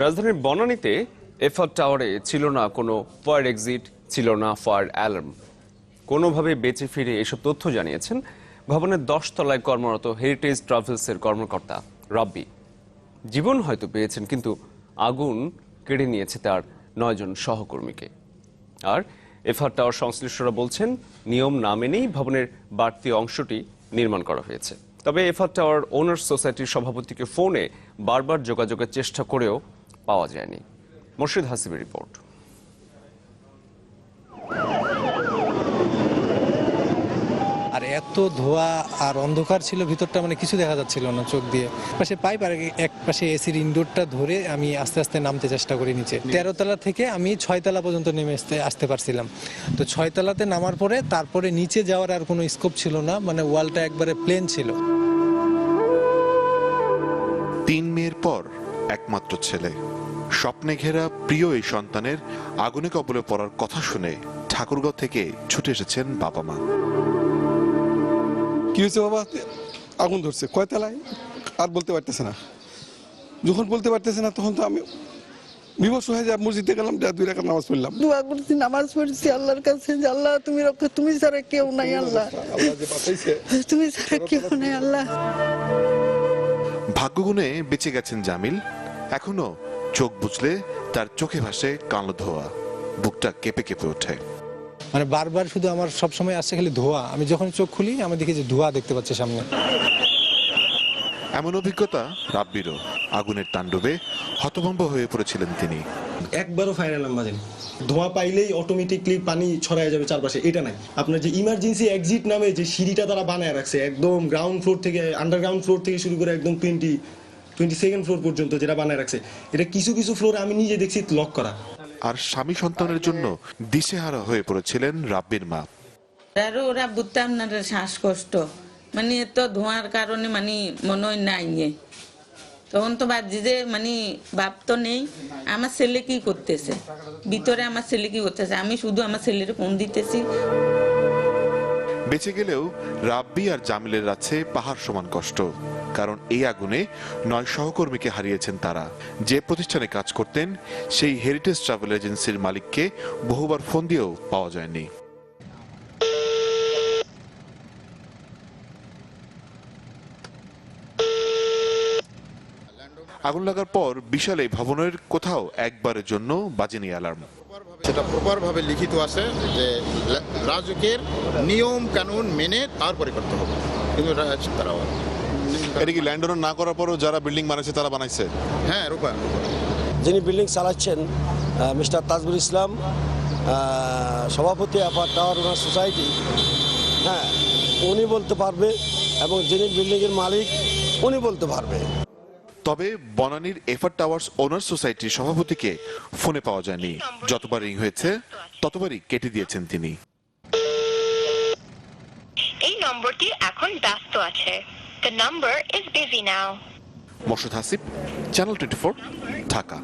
রাজধানীর বনানীতে এফআর টাওয়ারে ছিল না কোনো ফায়ার এক্সিট, ছিল না ফায়ার অ্যালার্ম। কোনোভাবে বেঁচে ফিরে এসব তথ্য জানিয়েছেন ভবনের 10 তলায় কর্মরত হেরিটেজ ট্রাভেলসের কর্মকর্তা রাব্বি। জীবন হয়তো পেয়েছেন, কিন্তু আগুন কেড়ে নিয়েছে তার 9 জন সহকর্মীকে। আর এফআর টাওয়ার সংশ্লিষ্টরা বলছেন, নিয়ম না মেনেই ভবনের বাড়তি অংশটি নির্মাণ করা হয়েছে। তবে এফআর টাওয়ার ওনার্স সোসাইটির সভাপতিকে ফোনে বারবার যোগাযোগের চেষ্টা করেও পাওয়া যায়নি। মোর্শেদ হাসিবের রিপোর্ট। আর এত ধোঁয়া আর অন্ধকার ছিল ভিতরটা, মানে কিছু দেখা যাচ্ছিল না চোখ দিয়ে। পাশে পাইপ আর এক পাশে এসির ইনডোরটা ধরে আমি আস্তে আস্তে নামতে চেষ্টা করি নিচে। 13 তলা থেকে আমি 6 তলা পর্যন্ত নেমে আসতে পারছিলাম। তো 6 তলাতে নামার পরে তারপরে নিচে যাওয়ার আর কোনো স্কোপ ছিল না, মানে ওয়ালটা একবারে প্লেন ছিল। 3 মেয়ের পর একমাত্র ছেলে, স্বপ্নে ঘেরা প্রিয় এই সন্তানের আগুনে কবলে পড়ার কথা শুনে ঠাকুরগাঁও থেকে ছুটে এসেছেন বাবা মা। কি হয়েছে বাবা? আগুন ধরছে। কয় তলায়? আর বলতে পারতেছে না। যখন বলতে পারতেছে না তখন তো আমি বিবশ হয়ে যা মসজিদে গেলাম, 2 রাকাত নামাজ পড়লাম। দোয়া করছি, নামাজ পড়ছি আল্লাহর কাছে যে আল্লাহ তুমি রক্ষা, তুমি ছাড়া কেউ নাই আল্লাহ, তুমি ছাড়া কেউ নাই আল্লাহ। ভাগ্যগুণে বেঁচে গেছেন জামিল। এখনো চোখ বুঝলে তার চোখে ভাসে কালো ধোয়া, বুকটা কেঁপে কেঁপে ওঠে। মানে বারবার শুধু আমার সবসময় আসছে খালি ধোঁয়া। আমি যখন চোখ খুলি আমি দেখি যে ধোঁয়া দেখতে পাচ্ছি সামনে। এমন অভিজ্ঞতা রাব্বিরও। আগুনের তাণ্ডবে হতভম্ব হয়ে পড়েছিলেন তিনি। একবারও ফায়ার অ্যালার্ম বাজেনি। ধোঁয়া পাইলেই অটোমেটিকলি পানি ছড়ায় যাবে চারপাশে, এটা নাই। আপনার যে ইমার্জেন্সি এক্সিট নামে যে সিঁড়িটা তারা বানায় রাখছে, একদম গ্রাউন্ড ফ্লোর থেকে, আন্ডারগ্রাউন্ড ফ্লোর থেকে শুরু করে একদম 22nd ফ্লোর পর্যন্ত যেটা বানায় রাখছে, এটা কিছু কিছু ফ্লোরে আমি নিজে দেখছি লক করা। আর স্বামী সন্তানের জন্য দিশেহারা হয়ে পড়েছিলেন রাব্বির মা। আরো ওরা বুঝতাম না শ্বাসকষ্ট, মানে এত ধোঁয়ার কারণে মানে মনে হয় নাই। তখন তো ভাবছি যে মানে বাপ তো নেই, আমার ছেলে কি করতেছে ভিতরে, আমার ছেলে কি করতেছে, আমি শুধু আমার ছেলের ফোন দিতেছি। বেঁচে গেলেও রাব্বি আর জামিলের আছে পাহাড় সমান কষ্ট। কারণ এই আগুনে 9 সহকর্মীকে হারিয়েছেন তারা। যে প্রতিষ্ঠানে কাজ করতেন সেই হেরিটেজ ট্রাভেল এজেন্সির মালিককে বহুবার ফোন দিয়েও পাওয়া যায়নি। আগুন লাগার পর বিশাল এই ভবনের কোথাও একবারের জন্য বাজেনি অ্যালার্ম। সেটা প্রপারভাবে লিখিত আছে যে রাজুকের নিয়ম কানুন মেনে তারপরে করতে হবে, কিন্তু তারা এটা কি ল্যান্ড ওনার না করার পরও যারা বিল্ডিং বানাইছে তারা বানাইছে? হ্যাঁ, রূপায়ণ। যিনি বিল্ডিং চালাচ্ছেন মিস্টার তাজবুল ইসলাম, সভাপতি এফআর টাওয়ার ওনার সোসাইটি, হ্যাঁ উনি বলতে পারবে, এবং যিনি বিল্ডিংয়ের মালিক উনি বলতে পারবে। তবে বনানীর এফআর টাওয়ার্স ওনার সোসাইটির সভাপতিকে ফোনে পাওয়া যায়নি। যতবার রিং হয়েছে ততবারই কেটে দিয়েছেন তিনি। এই নম্বরটি এখন ব্যস্ত আছে। The number is busy now. Morshed Hasib, channel 24, Dhaka.